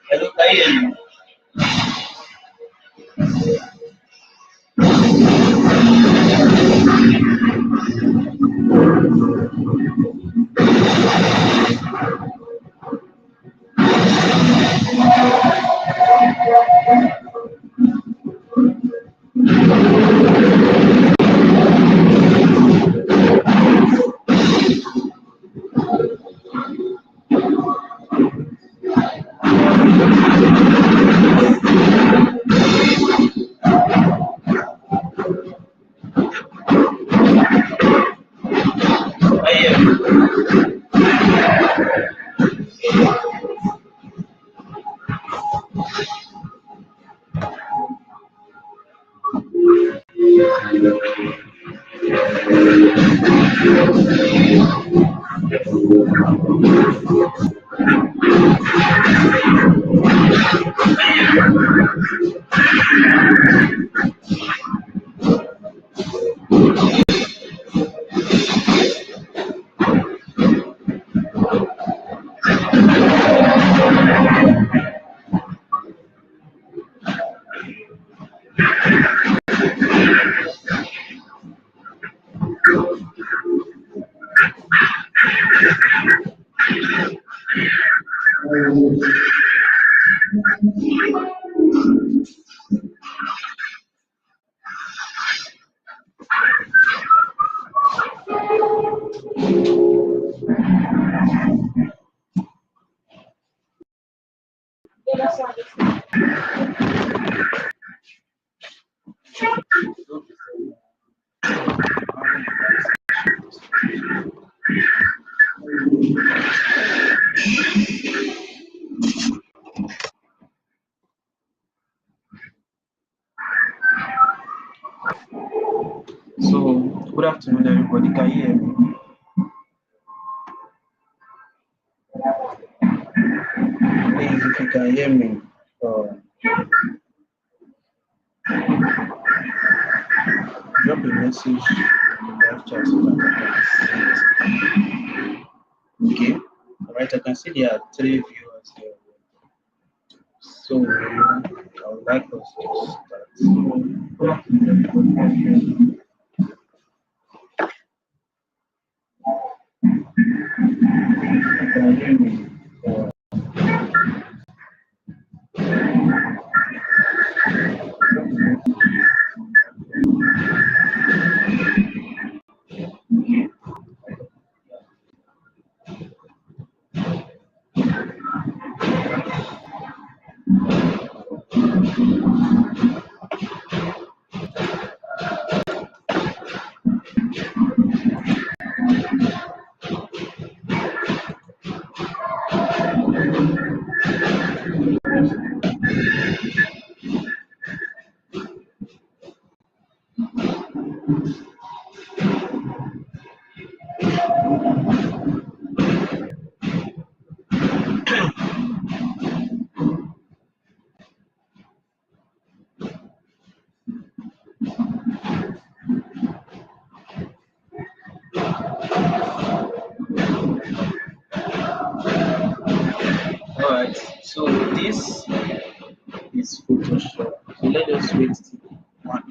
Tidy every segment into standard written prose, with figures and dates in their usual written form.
Hello, Kayen. Kayen. So, good afternoon, everybody. Can you hear me? Please, if you can hear me, drop a message in the live chat so that I can see it. Okay. All right. I can see there are 3 viewers here. So, I would like us to start. Can you hear me? All right. So, this is Photoshop. So, let us wait till 1.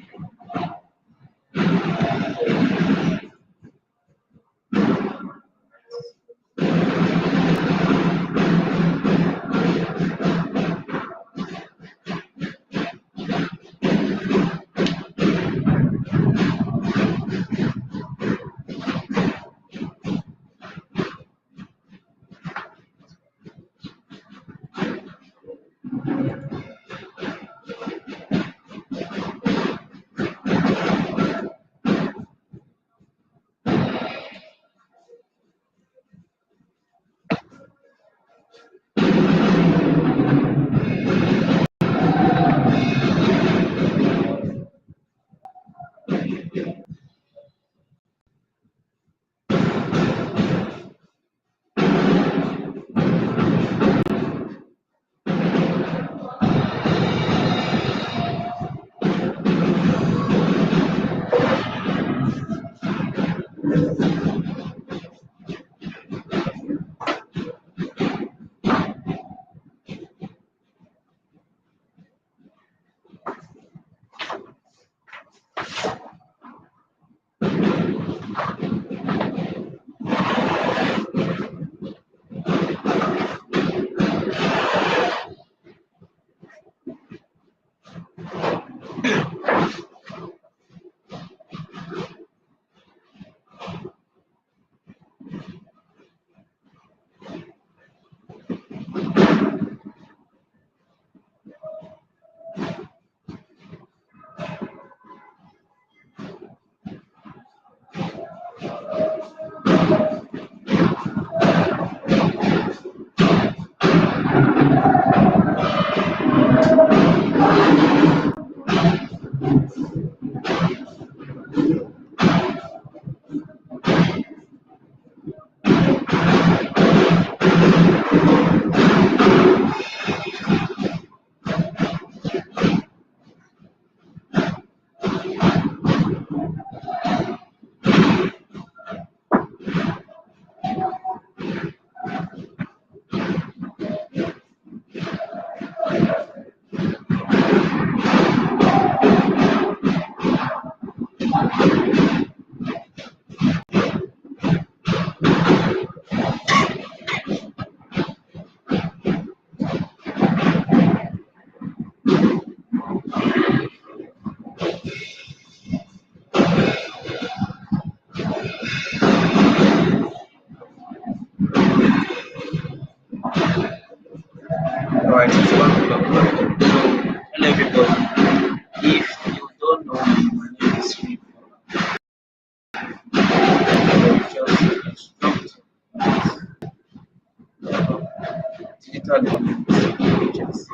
digital images.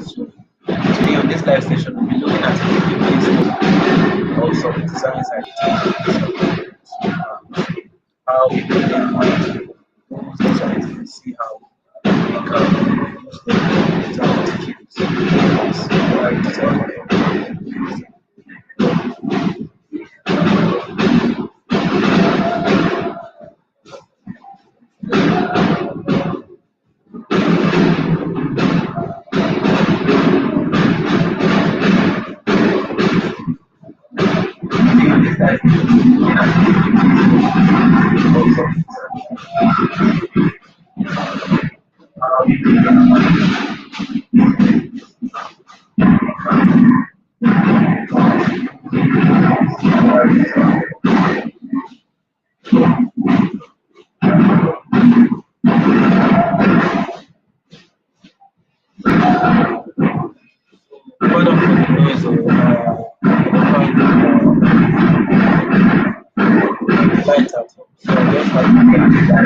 So today on this live session, we'll be looking at the of some designs ideas, how we can learn those designs and see how we can use them design skills. Right design. One of the noise light out. So just have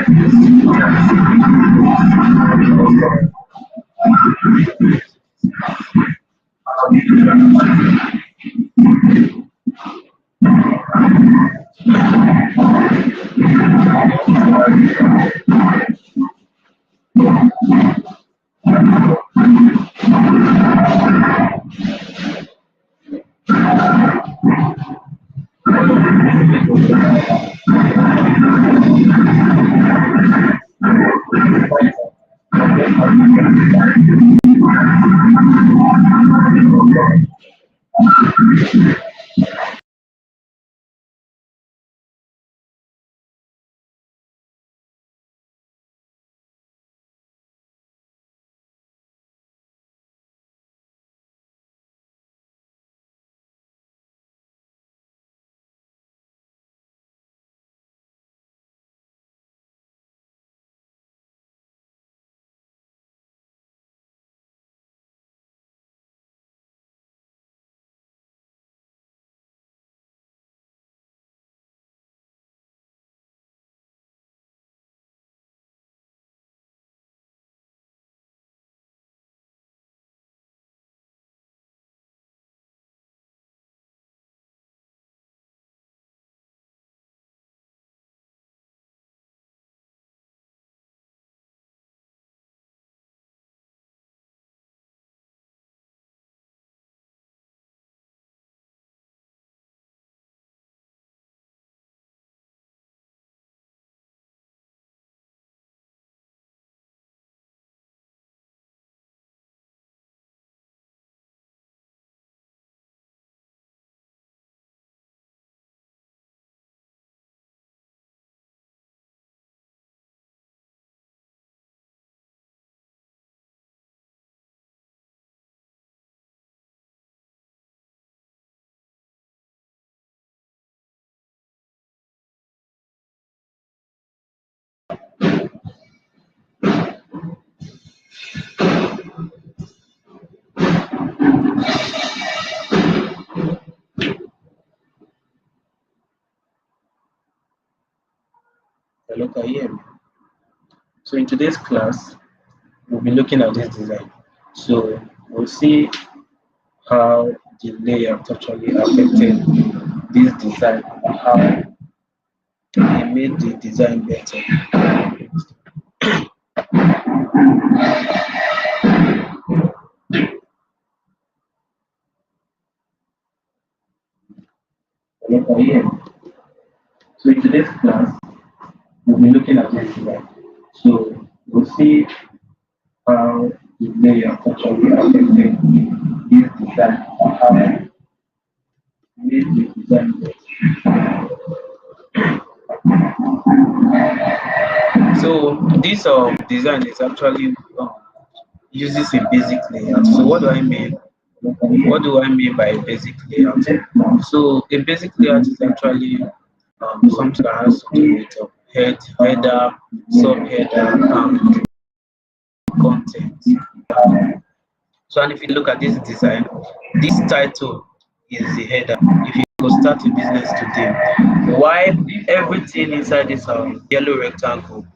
look at here. So in today's class, we'll be looking at this design. So we'll see how the layout actually affected this design and how it made the design better. Look at here. So in today's class, we'll be looking at this design. So we'll see how the layout actually affected this design and how it made the design better. So this design is actually uses a basic layout. So what do I mean? What do I mean by a basic layout? So a basic layout is actually something that has to do with header, subheader, and content. So and if you look at this design, this title is the header. If you go start a business today, while everything inside this yellow rectangle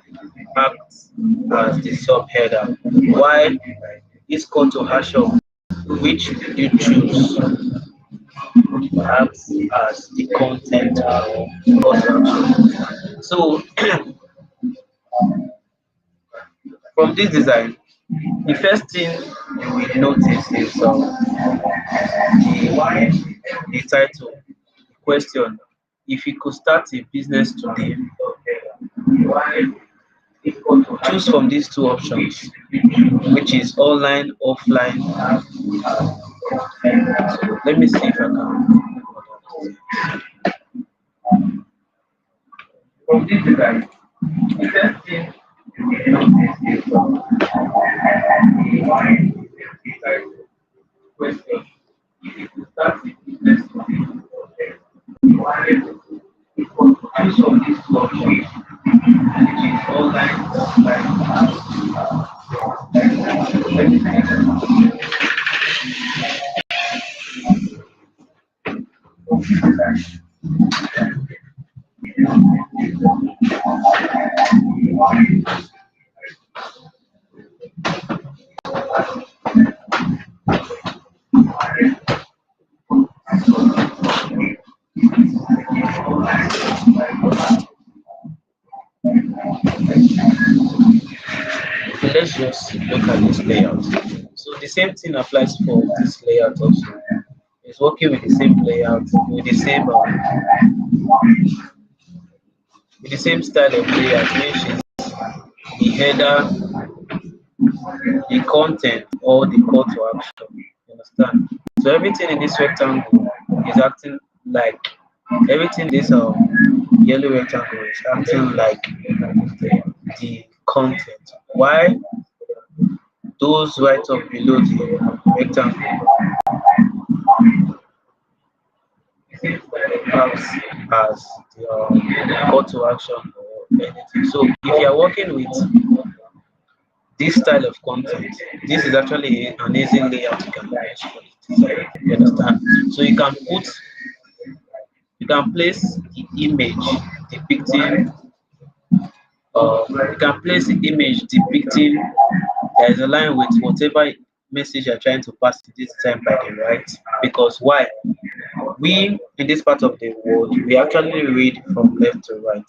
acts as the subheader, while this call to action, which you choose, acts as the content or call to action. So from this design, the first thing you will notice is the title, the question. If you could start a business today, choose from these two options, which is online, offline. So let me see if I can. From this design, the first thing you will notice is the question. If you could start a business today, choose from these two options, which is online, offline. Let me see. Okay, let's just look at this layout. So the same thing applies for this layout also. It's working with the same layout, with the same style of layout, which is the header, the content, or the call to action. You understand? So everything in this rectangle is acting like everything this yellow rectangle is acting like the content. Why those right up below the rectangle acts as the call to action or anything. So if you are working with this style of content, this is actually an easy layout you can use for the design. You understand? So you can place the image depicting you can place the image depicting there is a line with whatever message you're trying to pass to this time by the right. Because why? We in this part of the world we actually read from left to right.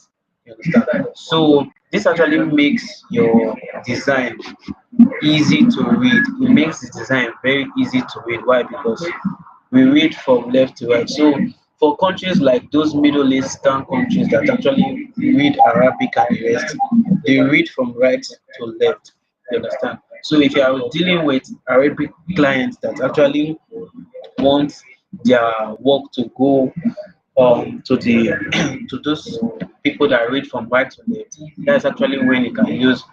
You understand? So this actually makes your design easy to read. It makes the design very easy to read. Why? Because we read from left to right. So for countries like those Middle Eastern countries that actually read Arabic and the rest, they read from right to left. You understand? So if you are dealing with Arabic clients that actually want their work to go to the to those people that read from right to left, that's actually when you can use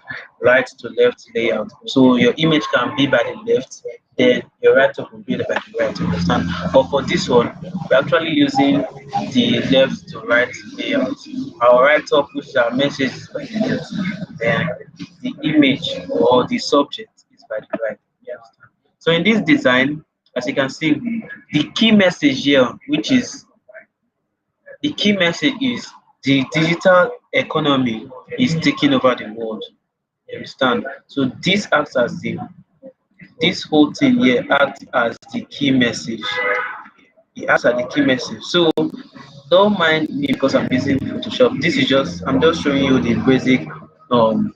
right to left layout. So your image can be by the left, then your right up will be by the right, you understand? But for this one, we're actually using the left to right layout. Our right up, which is our message, is by the left, then the image or the subject is by the right. You understand? So in this design, as you can see, the key message here, which is the key message is the digital economy is taking over the world. You understand? So this whole thing here acts as the key message. It acts as the key message. So don't mind me because I'm using Photoshop. I'm just showing you the basic um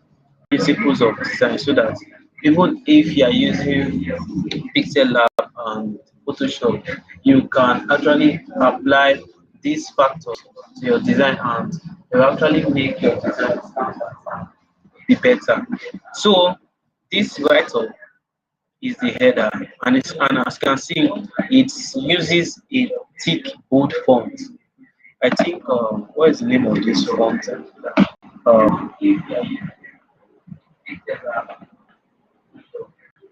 principles of design so that even if you are using Pixel Lab and Photoshop, you can actually apply these factors to your design and it will actually make your design be better. So this write-up is the header and as you can see it uses a thick bold font. I think what is the name of this font?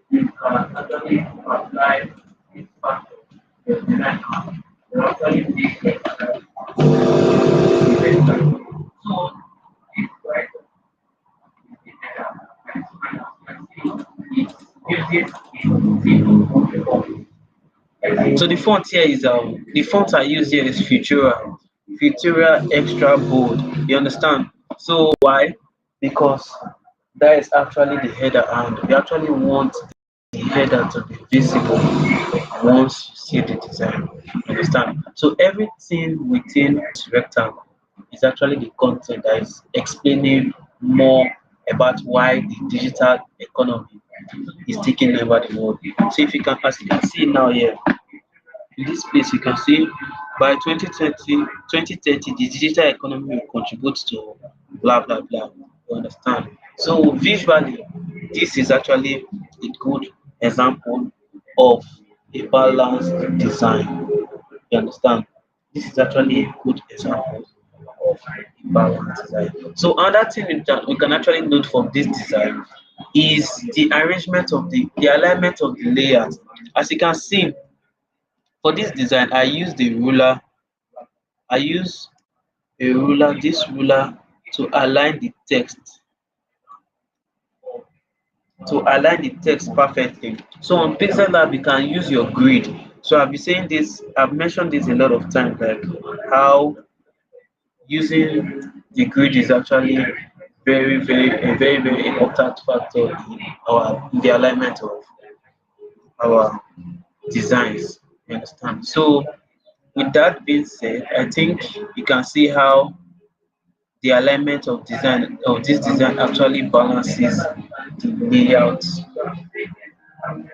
You can actually apply this factor to your design and it will actually make your design better. So this write-up is the header. It uses a thick bold font. So the font here is the font I use here is Futura Extra Bold. You understand? So why? Because that is actually the header, and we actually want the header to be visible once you see the design. Understand? So everything within this rectangle is actually the content that is explaining more about why the digital economy is taking over the world. So if you can, as you can see now here, in this place you can see by 2030, the digital economy will contribute to blah blah blah. You understand? So visually, this is actually a good example of a balanced design. You understand? This is actually a good example of a balanced design. So another thing we can actually note from this design is the arrangement of the alignment of the layers. As you can see, for this design, I use this ruler to align the text, perfectly. So on Pixel Lab, you can use your grid. So I've been saying this, I've mentioned this a lot of times, like how using the grid is actually very important factor in the alignment of our designs. You understand? So with that being said, I think you can see how the alignment of this design actually balances the layout, and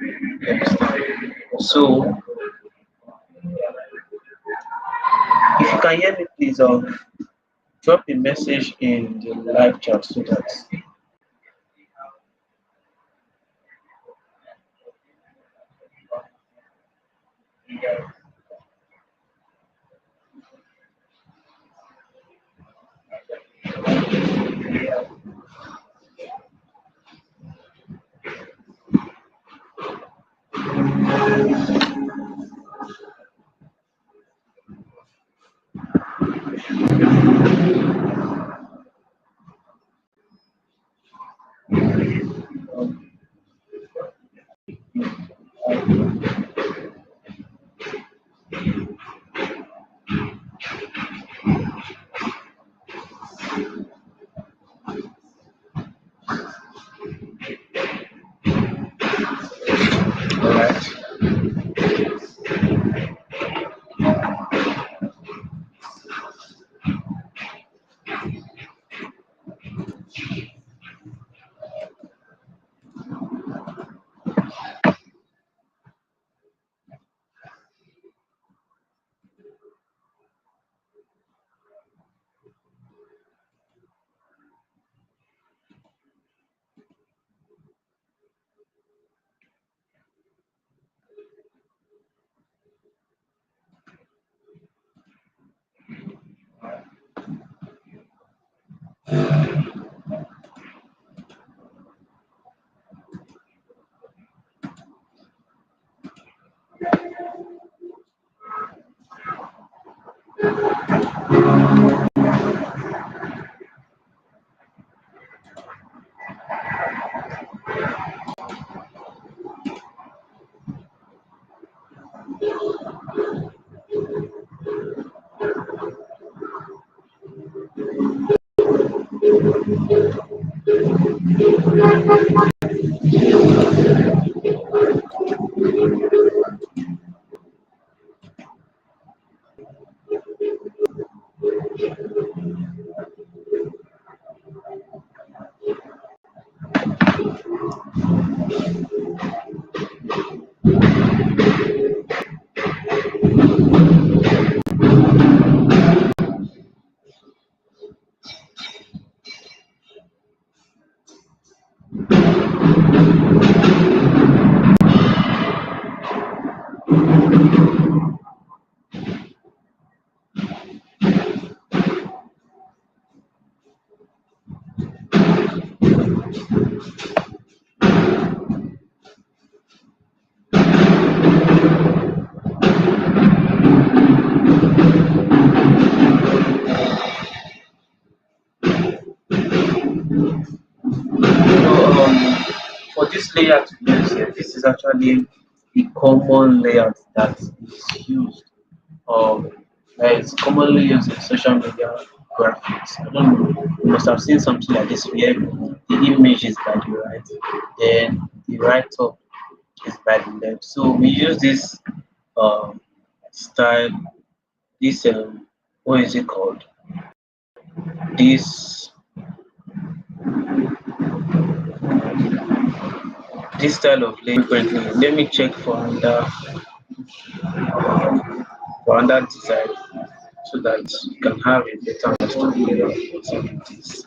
you understand. So if you can hear me, please drop a message in the live chat so that. All right. this layout we use here, this is actually a common layout that is used, that is commonly used in social media graphics. I don't know, you must have seen something like this where the image is by the right, then the right top is by the left. So we use this um, style, this what is it called? This this style of layout frequently. Let me check for another design so that you can have a better understanding of what it is.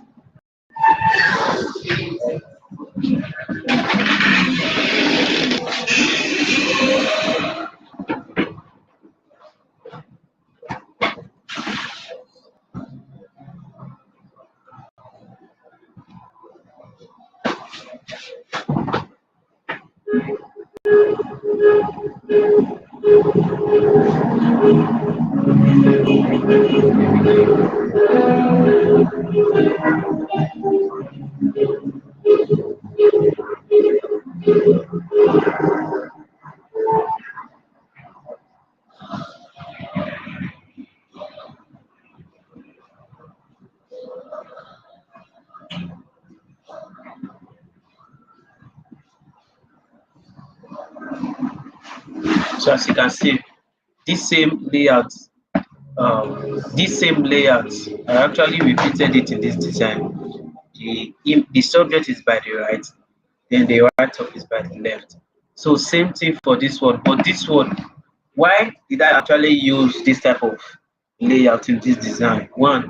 So as you can see, this same layout, I actually repeated it in this design. The subject is by the right, then the right top is by the left. So same thing for this one, but this one, why did I actually use this type of layout in this design? One,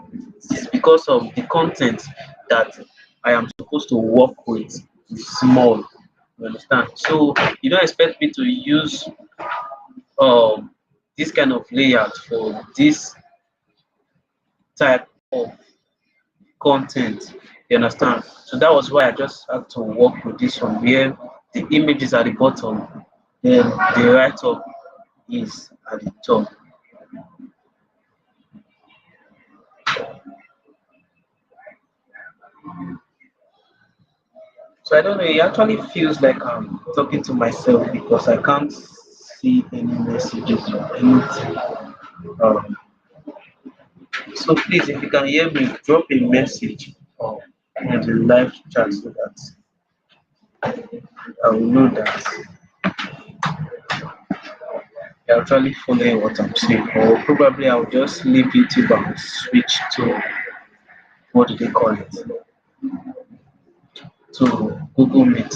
is because of the content that I am supposed to work with is small. You understand? So you don't expect me to use um this kind of layout for this type of content. You understand? So that was why I just had to work with this one where the image is at the bottom, then the right up is at the top. So I don't know, it actually feels like I'm talking to myself because I can't see any messages or anything. Um, so please, if you can hear me, drop a message on the live chat so that I will know that you're actually following what I'm saying. Or probably I'll just leave YouTube and switch to, what do they call it? To Google Meet.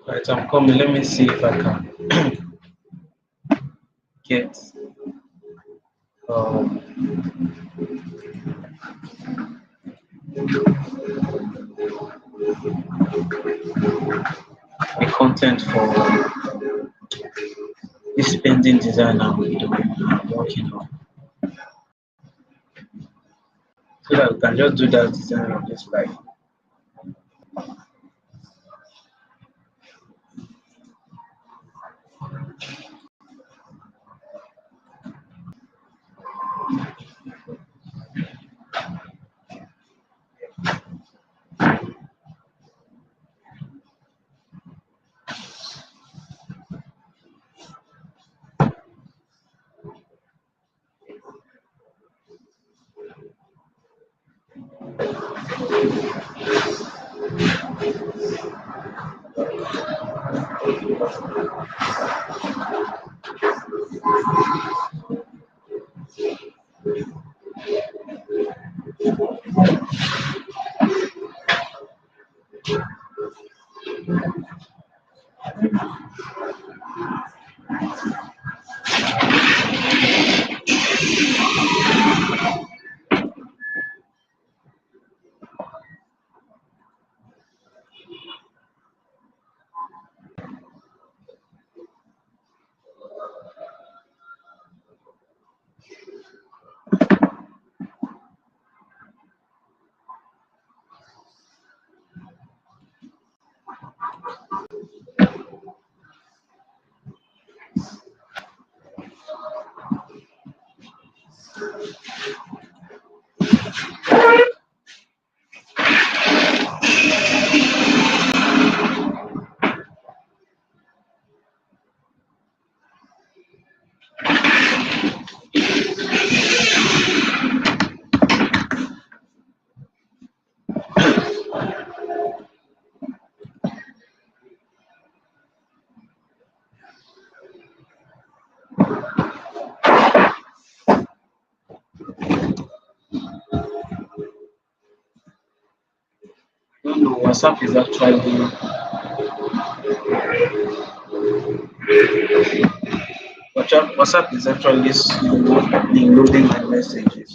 Right, I'm coming. Let me see if I can get um, the content for this pending design I'm working on. So that we can just do that design on this slide. No, WhatsApp is actually slow in loading my messages.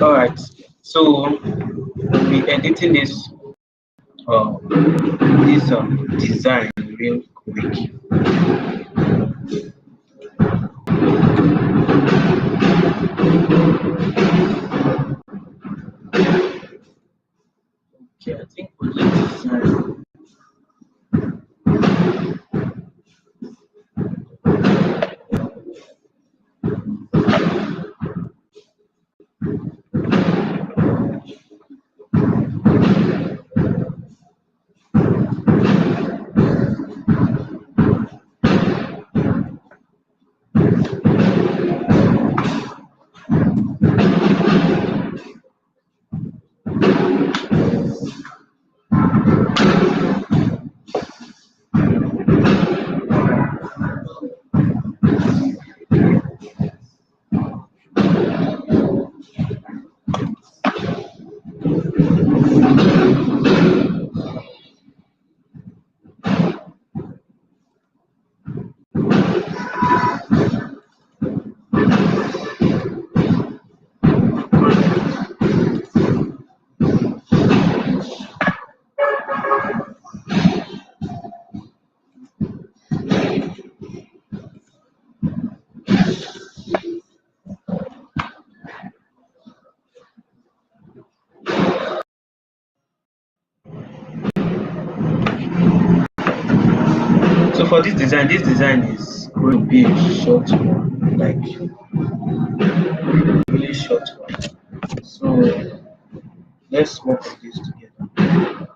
All right. So we'll be editing this design real quick. Okay, I think for this design, so for this design is going to be a short one, like really short one. So let's work on this together.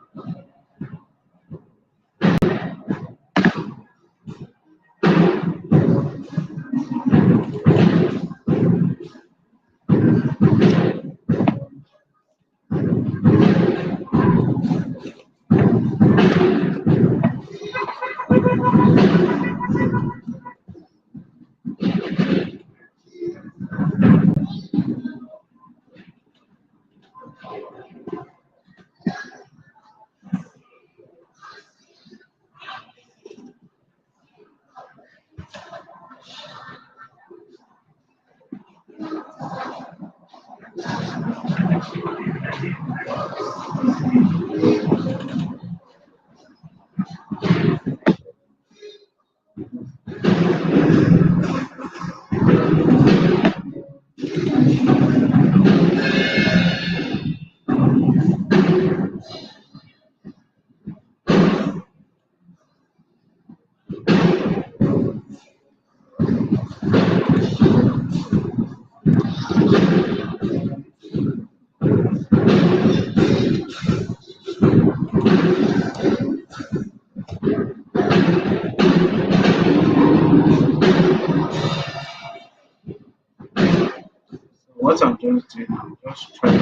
What I'm going to do now, just try to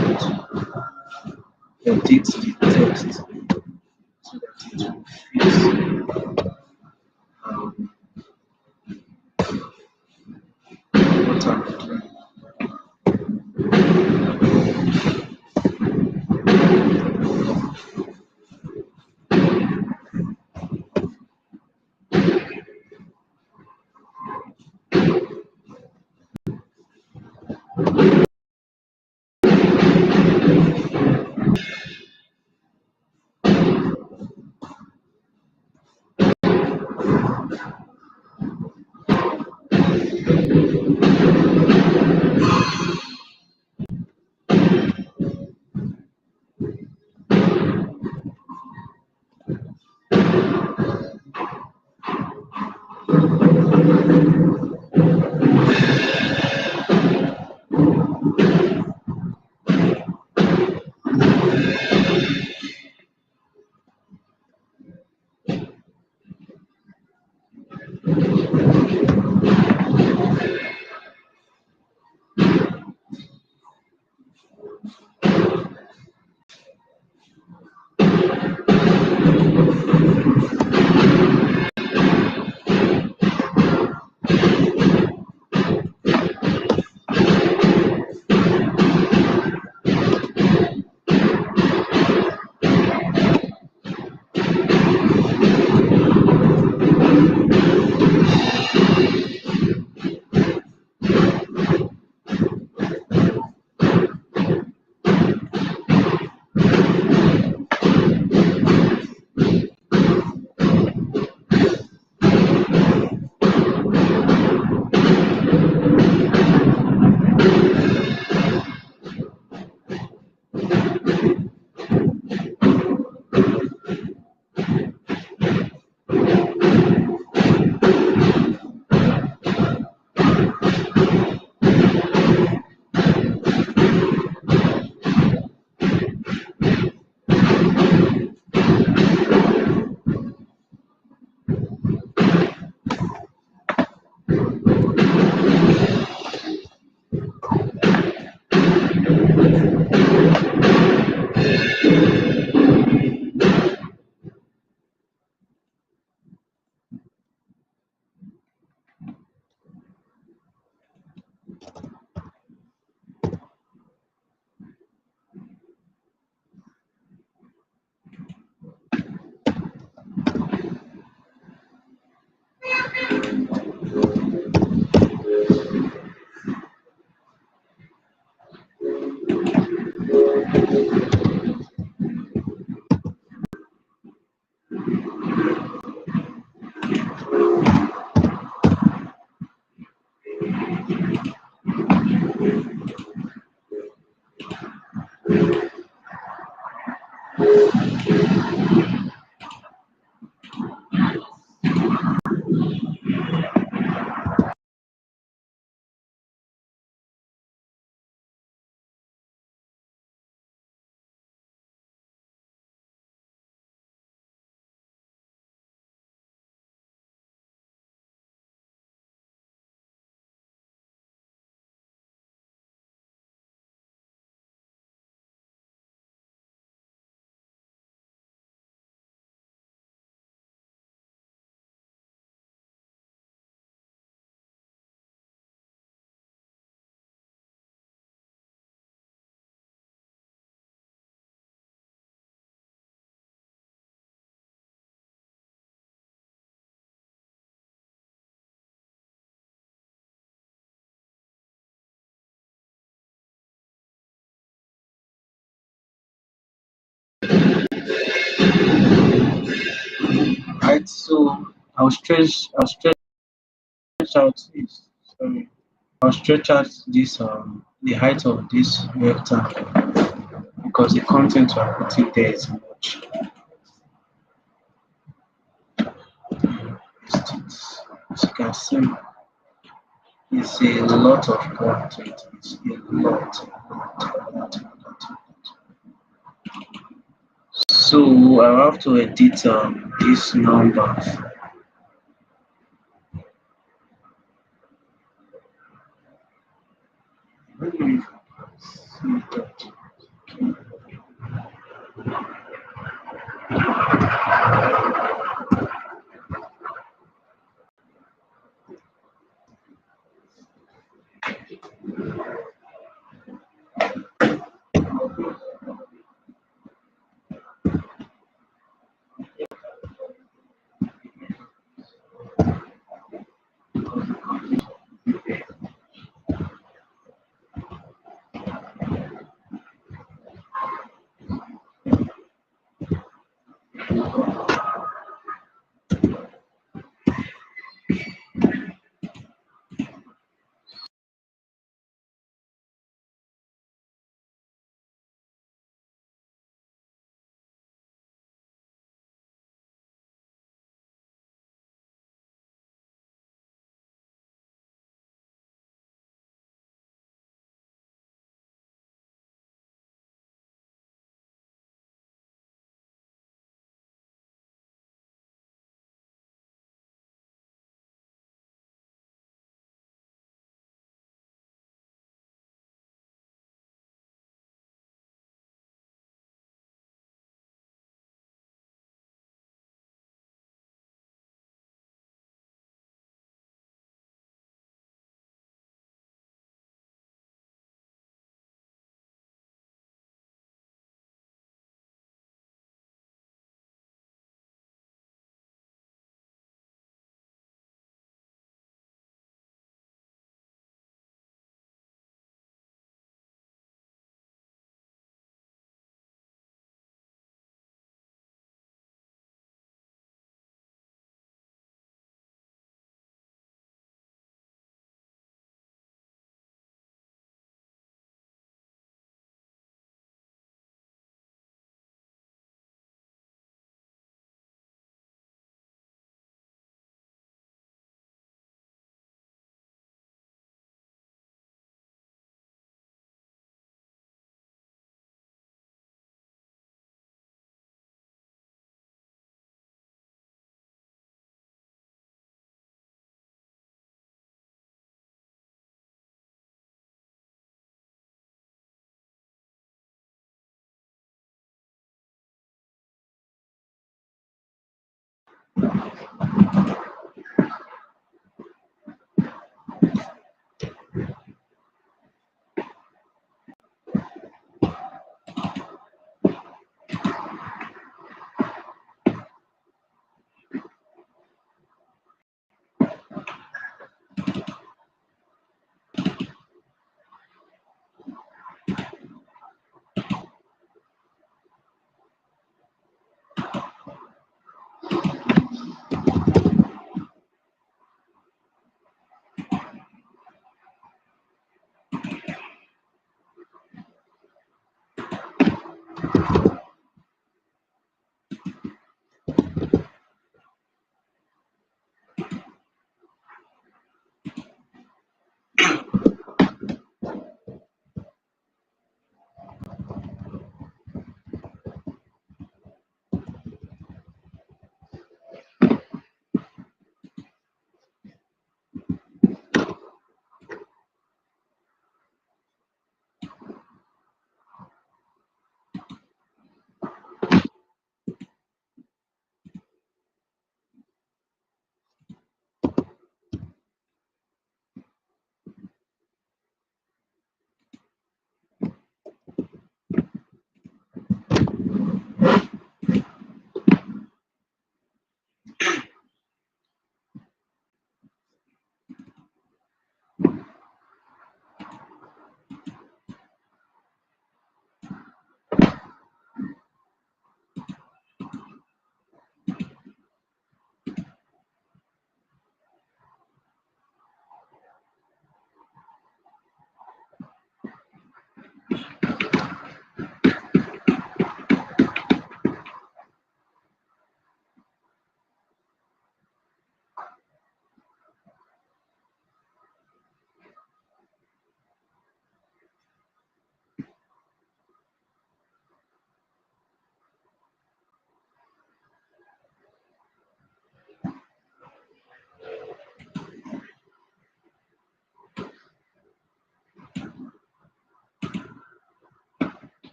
edit the text so that it will fit what I'm doing. height. So I'll stretch out this. Sorry, I'll stretch out this the height of this rectangle because the content we're putting there is much. As you can see, it's a lot of content. It's a lot. So I have to edit these numbers. I don't know if you can see that.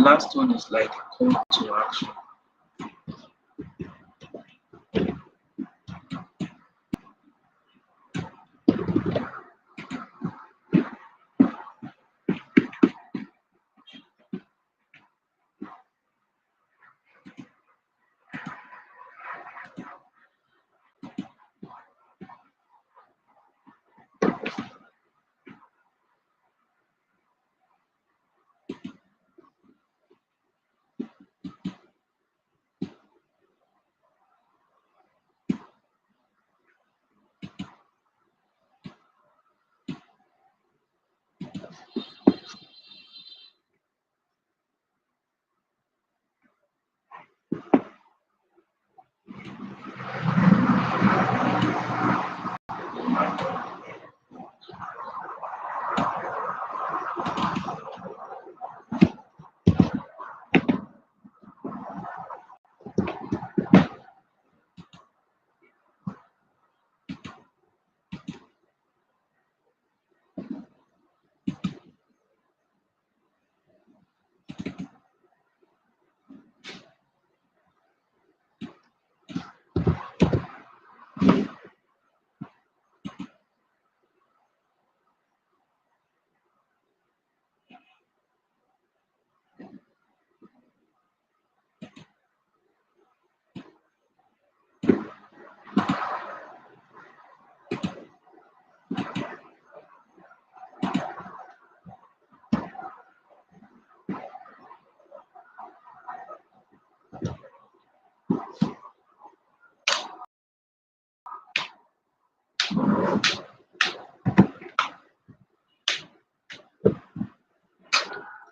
last one is like call to action.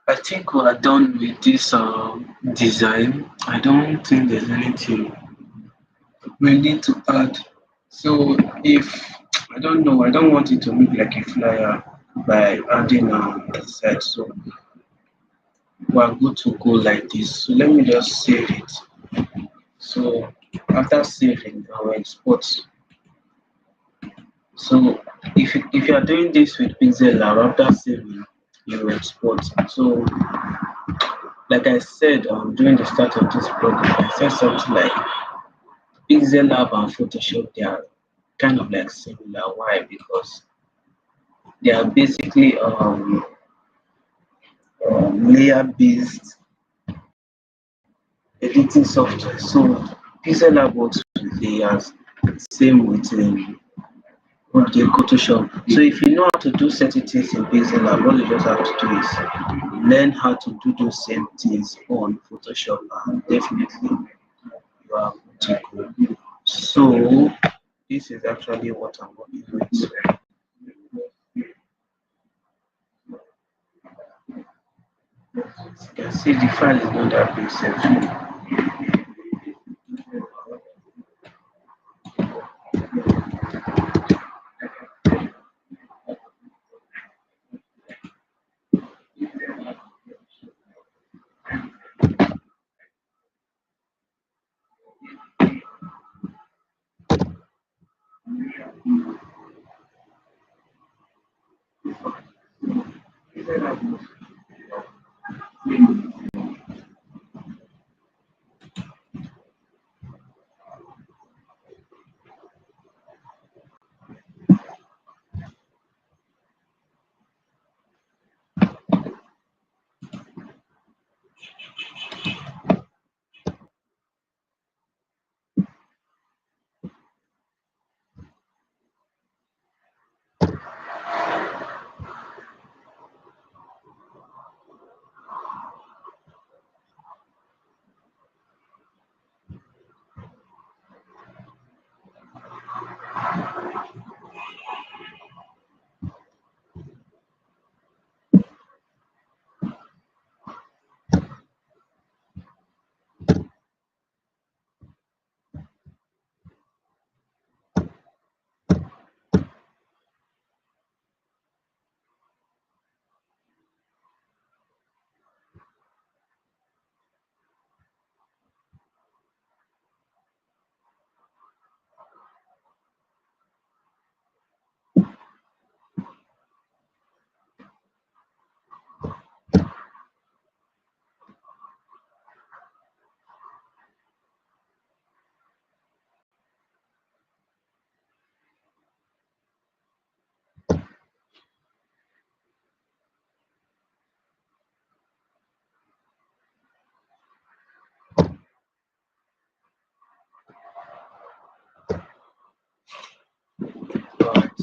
I think we are done with this design. I don't think there's anything we need to add. So if I don't know, I don't want it to look like a flyer by adding a set. So we are good to go like this. So let me just save it. So after saving, I will export. So if you are doing this with Pixel Lab after saving, you will export. So like I said during the start of this program, I said something like Pixel Lab and Photoshop, they are kind of like similar. Why? Because they are basically layer based editing software. So Pixel Lab works with layers, same with okay, Photoshop. So if you know how to do certain things in Pixel Lab, all you just have to do is learn how to do those same things on Photoshop, and definitely you are good to go. So this is actually what I'm working with. As you can see, the file is not that big.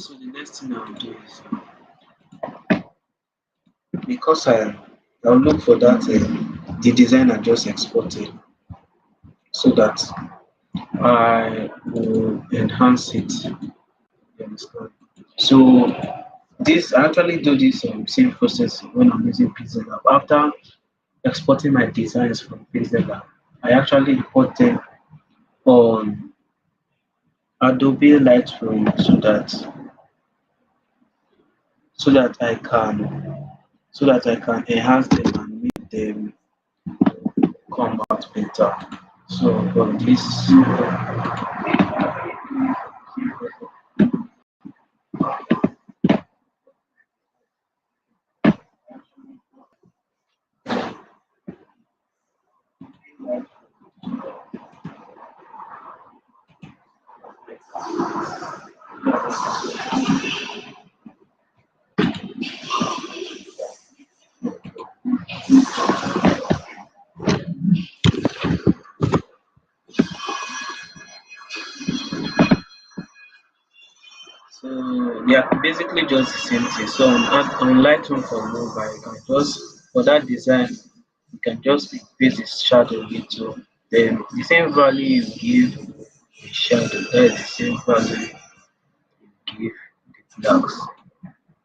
So the next thing I'll do is because I'll look for that the design I just exported so that I will enhance it. You understand? So this I actually do this same process when I'm using Pixel Lab. After exporting my designs from Pixel Lab, I actually import them on Adobe Lightroom so that I can enhance them and make them come out better. So for this, so they are basically just the same thing. So on Lightroom for mobile, you can just for that design, you can just increase the shadow into the same value you give the shadow, that is the same value you give the blacks.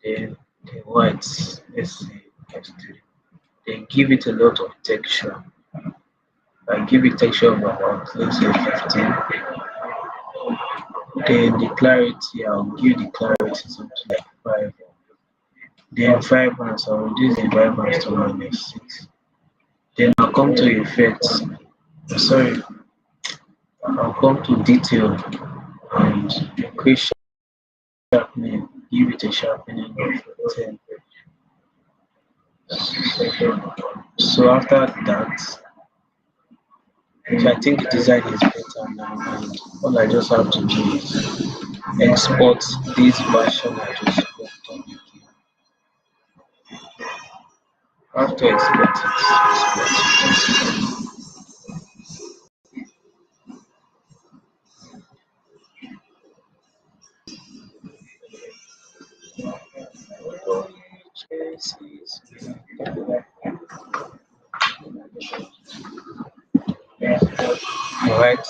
Then the whites, let's say F3. Then give it a lot of texture. I give it texture of about let's say 15. Then the clarity, I'll give the clarity something like 5. Then vibrance, I'll reduce the vibrance to -6. Then I'll come to effects. Sorry, I'll come to detail and increase sharpening. Give it a sharpening of 10. So after that, so I think the design is better now, and all I just have to do is export this version I just worked on. I have to export it. Alright,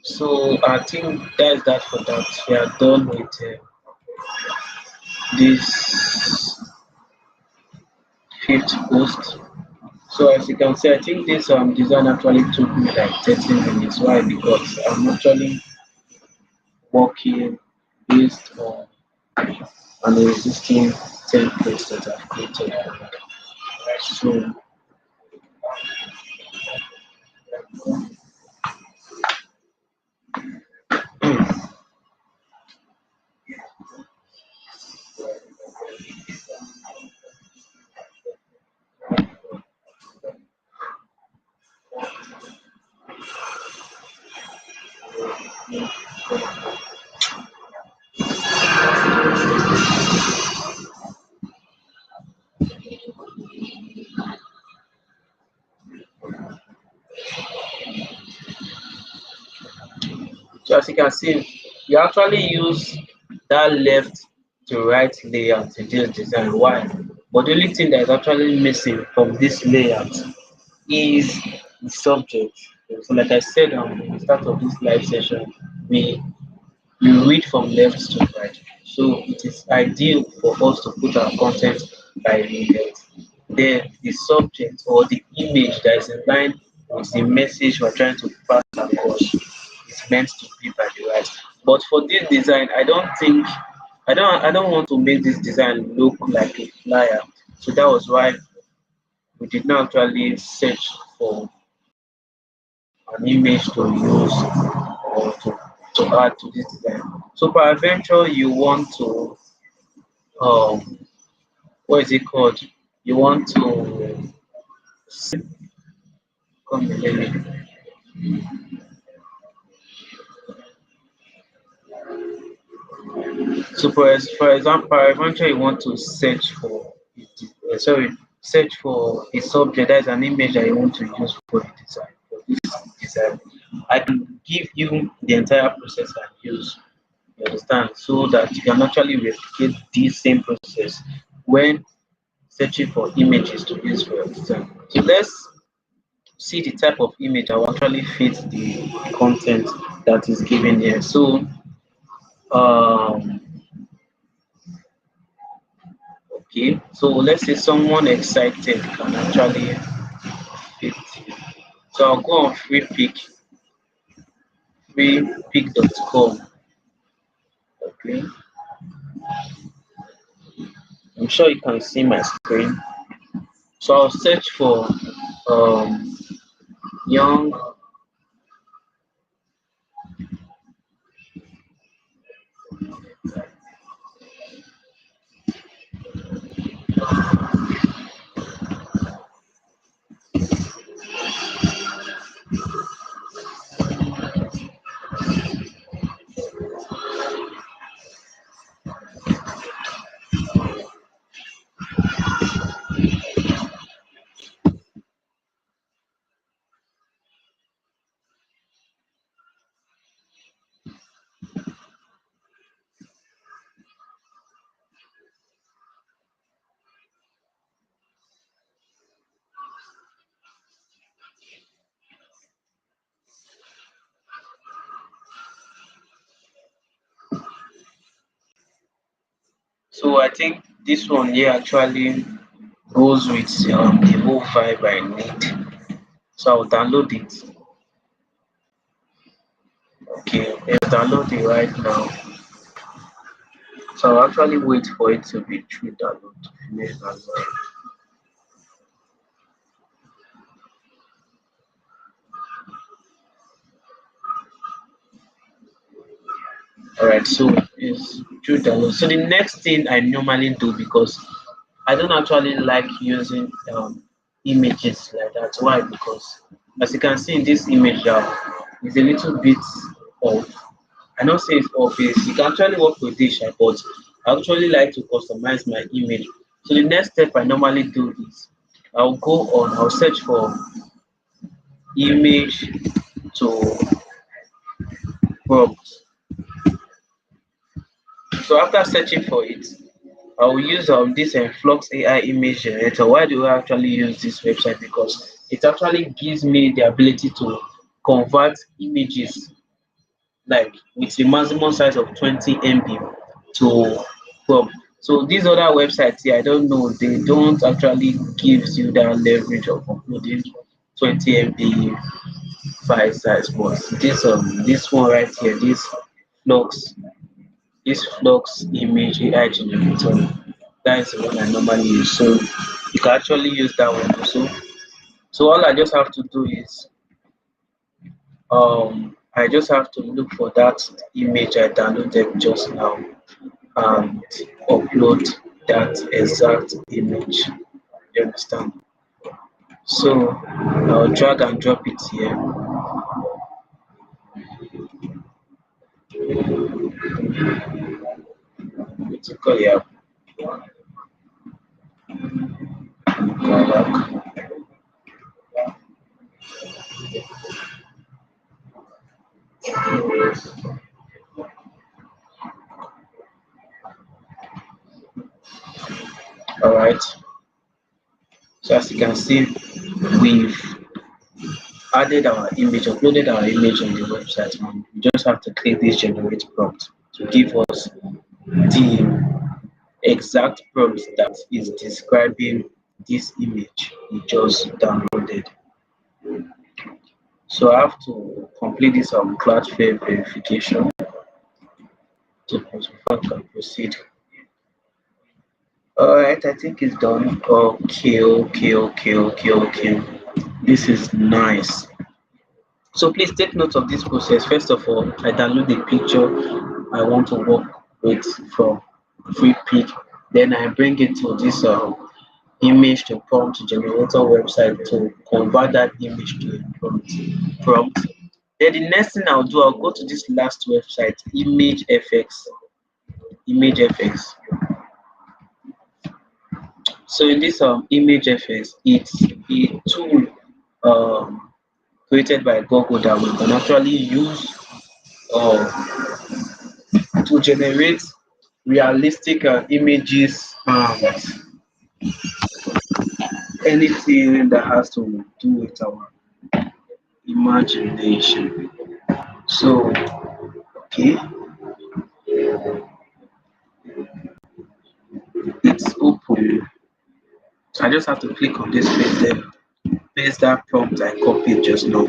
so I think that's that for that. We are done with this fifth post. So as you can see, I think this design actually took me like 30 minutes. Why? Because I'm actually working based on an existing template that I've created. So So as you can see, you actually use that left to right layout to this design. Why? But the only thing that is actually missing from this layout is the subject. So like I said at the start of this live session, we read from left to right. So it is ideal for us to put our content by the left. Then the subject or the image that is in line with the message we're trying to pass across is meant to be by the right. But for this design, I don't want to make this design look like a flyer. So that was why we did not actually search for an image to use or to add to this design. So peradventure you want to um what is it called? You want to come again. So for example, peradventure you want to search for search for a subject that is an image that you want to use for the design. For this design, I can give you the entire process I use. You understand? So that you can actually replicate this same process when searching for images to use for your design. So let's see the type of image that will actually fit the content that is given here. So um okay, so let's say someone excited can actually fit. So I'll go on freepick.com. Okay, I'm sure you can see my screen. So I'll search for um young. So I think this one here actually goes with the whole vibe I need. So I'll download it. Okay, let's download it right now. So I'll actually wait for it to be through download to finish download. Alright, so it's through download. So the next thing I normally do, because I don't actually like using images like that. Why? Because as you can see in this image now, it's a little bit of, I don't say it's obvious. You can actually work with this, but I actually like to customize my image. So the next step I normally do is I'll search for image to prompt. So after searching for it, I will use this Flux AI image generator. Why do I actually use this website? Because it actually gives me the ability to convert images like with a maximum size of 20 MB to crop. So these other websites here, I don't know, they don't actually gives you that leverage of uploading 20 MB file size. But this one right here, Flux this Flux image AI generator, that is the one I normally use. So you can actually use that one also. So all I just have to do is I just have to look for that image I downloaded just now and upload that exact image. You understand? So I'll drag and drop it here. Basically, I'll go back. All right. So as you can see, we've added our image, uploaded our image on the website, and we just have to click this generate prompt to give us the exact prompt that is describing this image we just downloaded. So I have to complete this Cloudflare verification to before I can proceed. Alright, I think it's done. Okay. This is nice. So please take note of this process. First of all, I download the picture I want to work with from FreePic. Then I bring it to this image to prompt generator website to convert that image to a prompt. Then the next thing I'll do, I'll go to this last website, ImageFX. So in this ImageFX, it's a tool um, created by Google that we can actually use to will generate realistic images and anything that has to do with our imagination. So, okay, it's open. So I just have to click on this page there, paste that prompt I copied just now.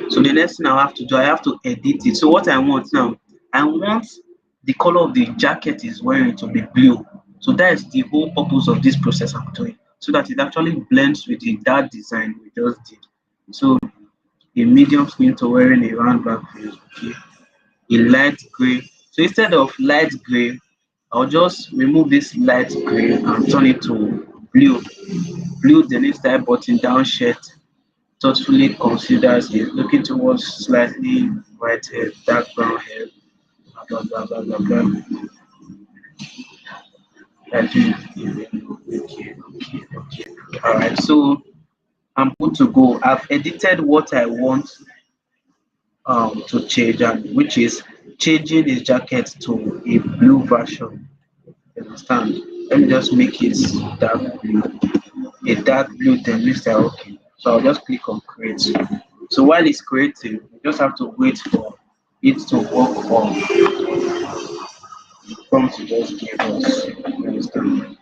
So the next thing I have to do, I have to edit it. So what I want now, I want the color of the jacket is wearing to be blue. So that is the whole purpose of this process I'm doing, so that it actually blends with the that design we just did. So a medium skin to wearing a round back face, okay, a light gray. So instead of light gray, I'll just remove this light gray and turn it to blue. Blue, then this type button down shirt thoughtfully considers it, looking towards slightly white hair, dark brown hair, blah blah blah blah blah blah. Okay. All right, so I'm good to go. I've edited what I want to change, and which is changing his jacket to a blue version. You understand? Let me just make it dark blue. A dark blue, then this time okay. So I'll just click on create. So while it's creating, you just have to wait for it to work on prompt to just give us. You understand?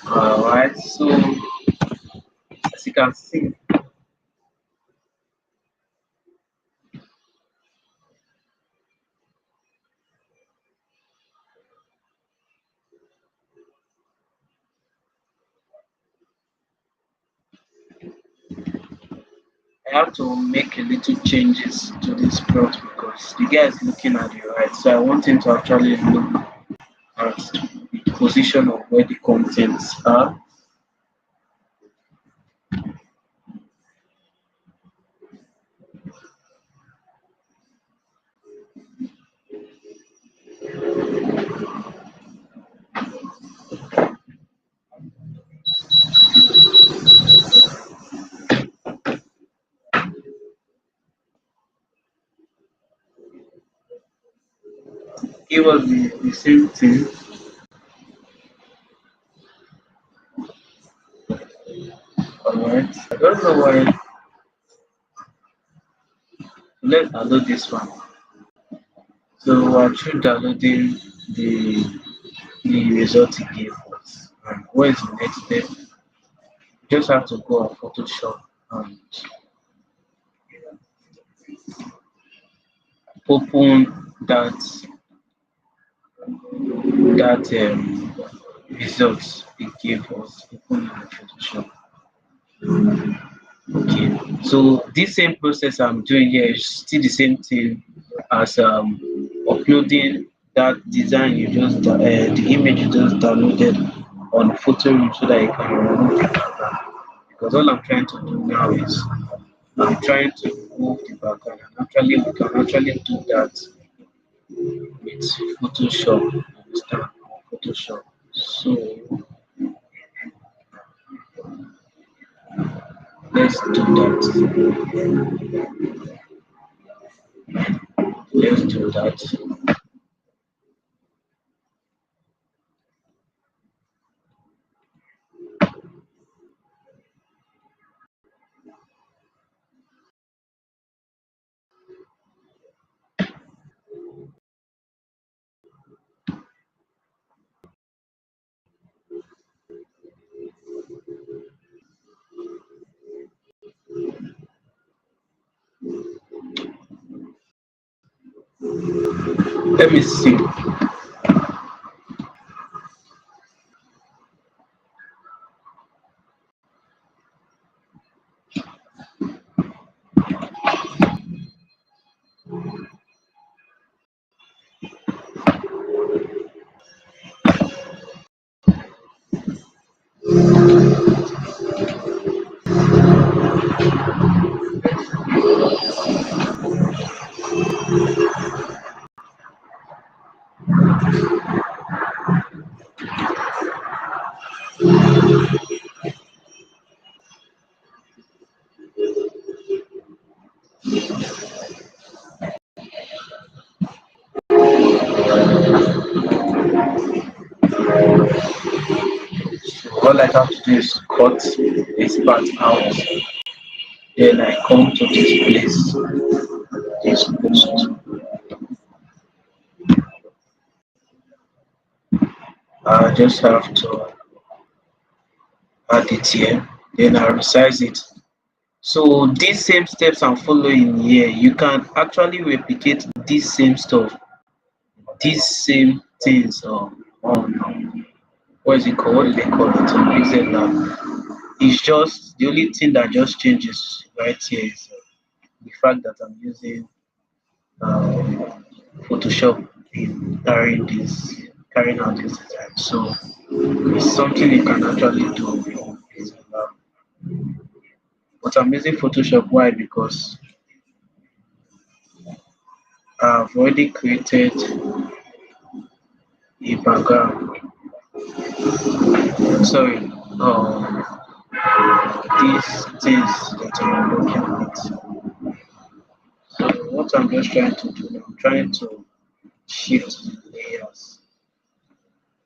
Alright, so as you can see, I have to make a little changes to this plot because the guy is looking at the right. So I want him to actually look at the position of where the contents are. It was the same thing. Alright. I don't know why. Let's download this one. So I tried downloading the the result it gave us. And what is the next step? You just have to go on Photoshop and open that results it gave us. Open in Photoshop. Okay. So this same process I'm doing here is still the same thing as uploading that design you just the image you just downloaded on Photo so that you can remove the background. Because all I'm trying to do now is I'm trying to remove the background, and actually we can actually do that with Photoshop. You understand? Photoshop. So let's do that. Let's do that. Let me see. All I have to do is cut this part out. Then I come to this place, this post. I just have to add it here. Then I resize it. So these same steps I'm following here, you can actually replicate this same stuff, these same things on what is it called? What do they call it? On Pixel Lab. It's just the only thing that just changes right here is the fact that I'm using Photoshop in carrying out this design. So it's something you can actually do in Pixel Lab. But I'm using Photoshop. Why? Because I've already created a background. Sorry, these things that I'm looking at. So what I'm just trying to do now, I'm trying to shift the layers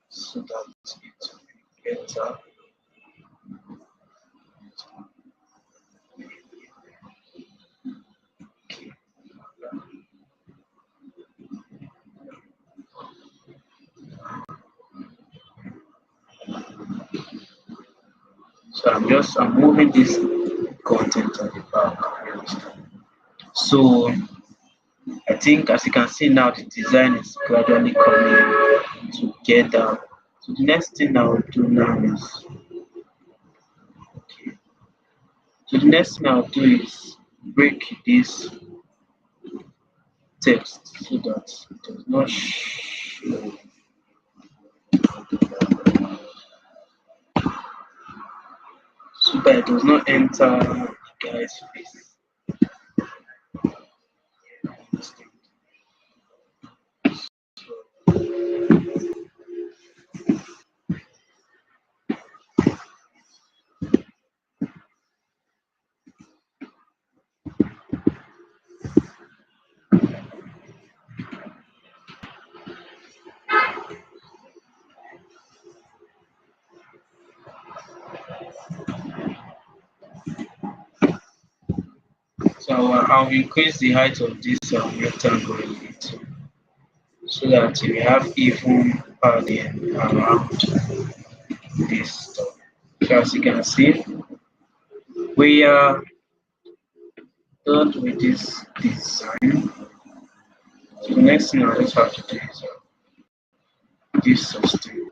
so that it will be better. So I'm moving this content at the back. So I think as you can see now the design is gradually coming together. So the next thing I'll do now is okay. So the next thing I'll do is break this text so that it does not show, so that it does not enter the guy's face. So I'll increase the height of this rectangle a little so that we have even padding around this stuff. So as you can see, we are done with this design. So the next thing I just have to do is this sustain.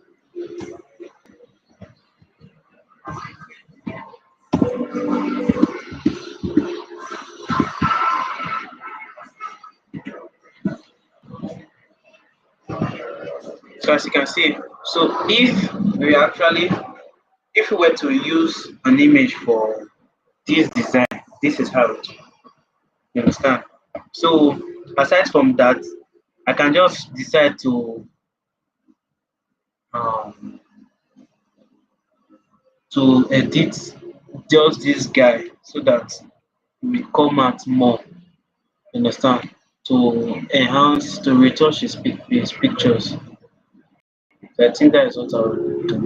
So as you can see, so if we were to use an image for this design, this is how it, you understand? So aside from that, I can just decide um, to edit just this guy so that we come out more, you understand? To enhance, to retouch his pictures. So I think that is what I will do.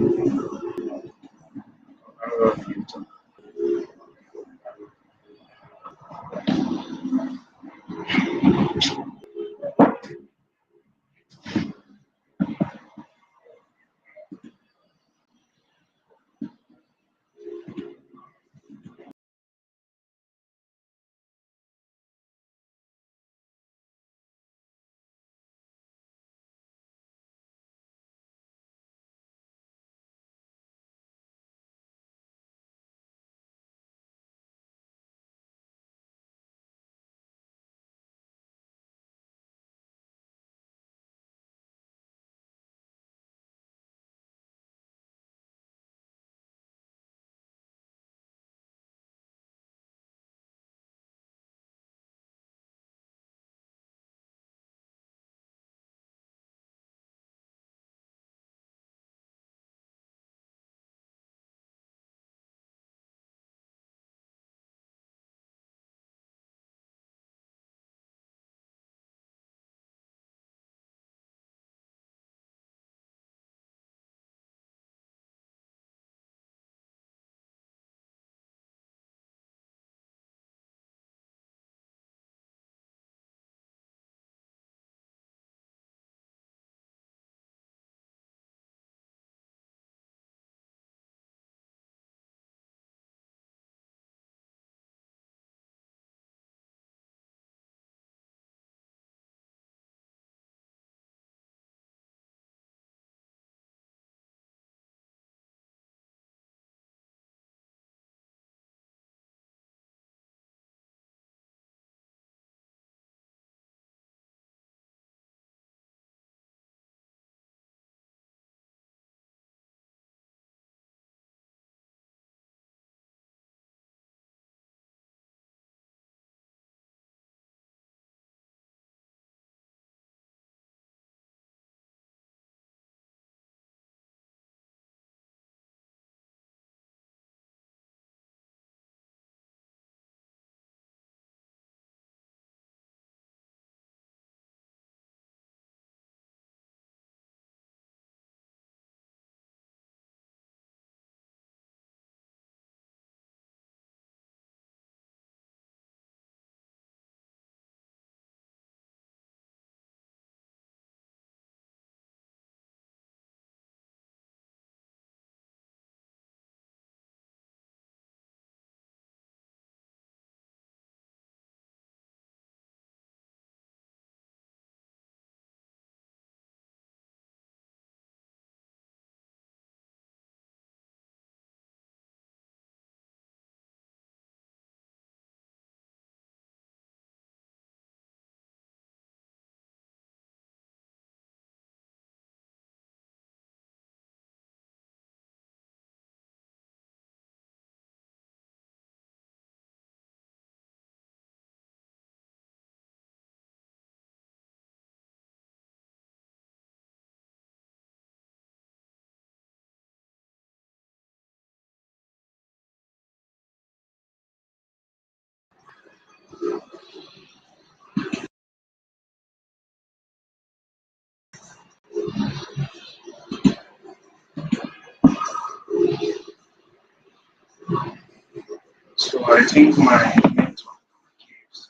So I think my network keeps.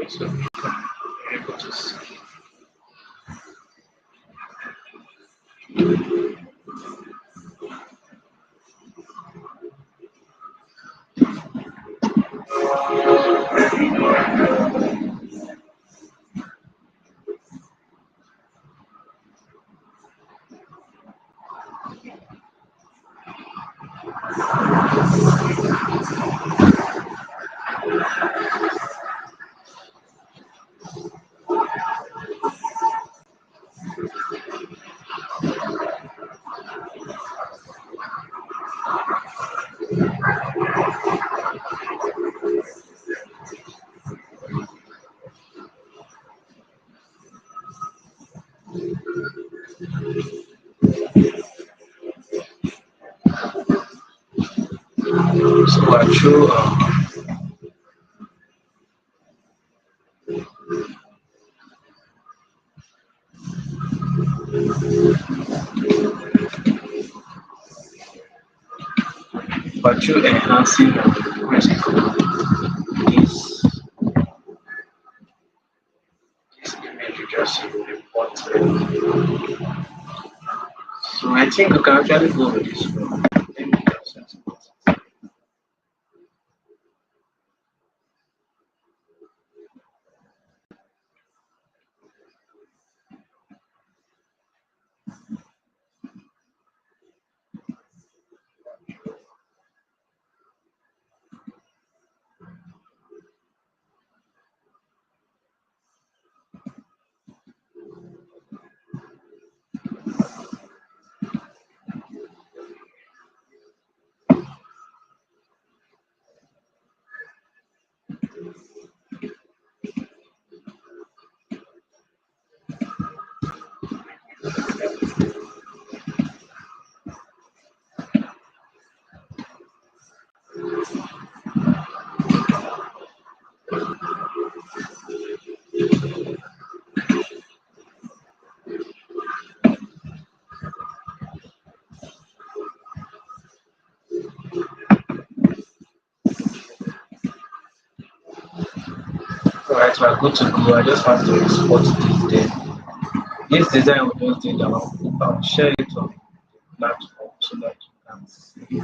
So I'm able to see. So I show but you enhancing this this image you just import. So I think we can actually go with this one. Let me just export it. Alright, so I go to go. I just have to export this then. This design will just do that. I'll share it on the platform so that you can see.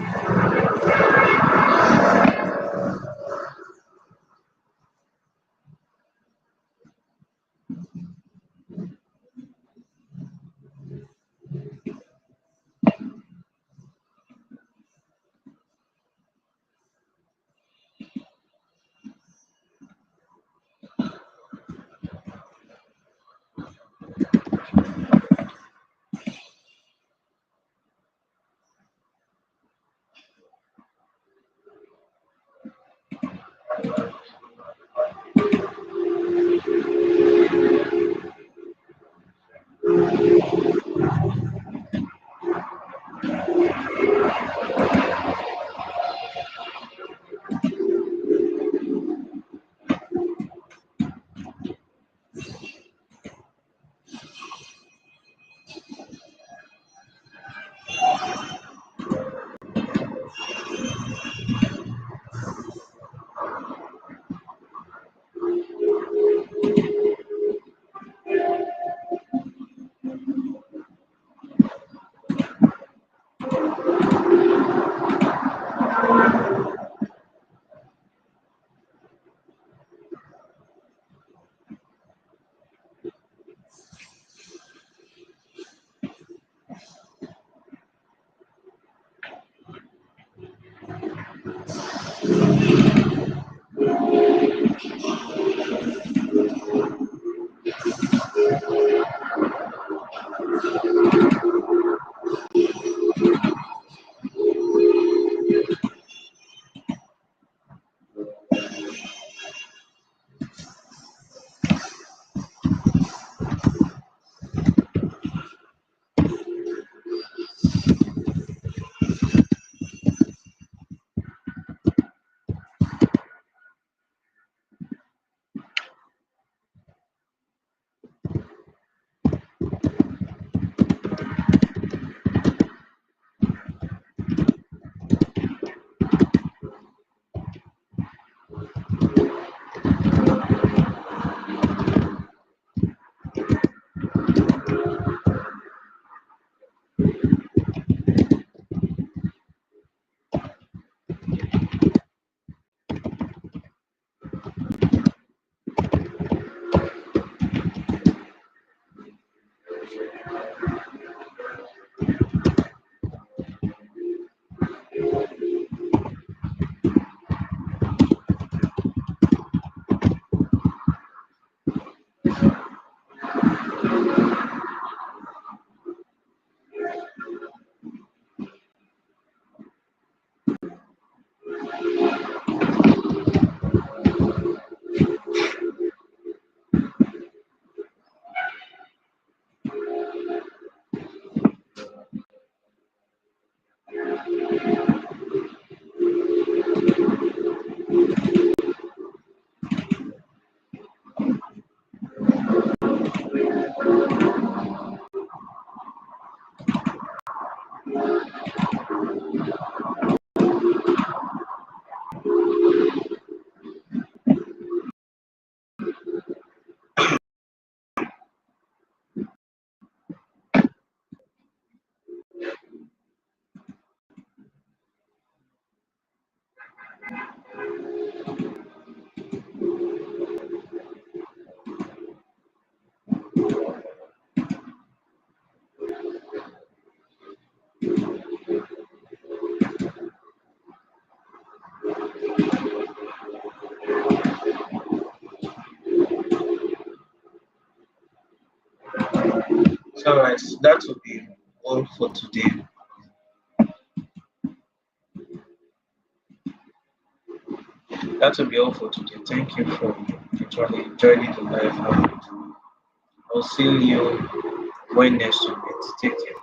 All right, that will be all for today. That will be all for today. Thank you for actually joining the live. I'll see you when next we meet. Take care.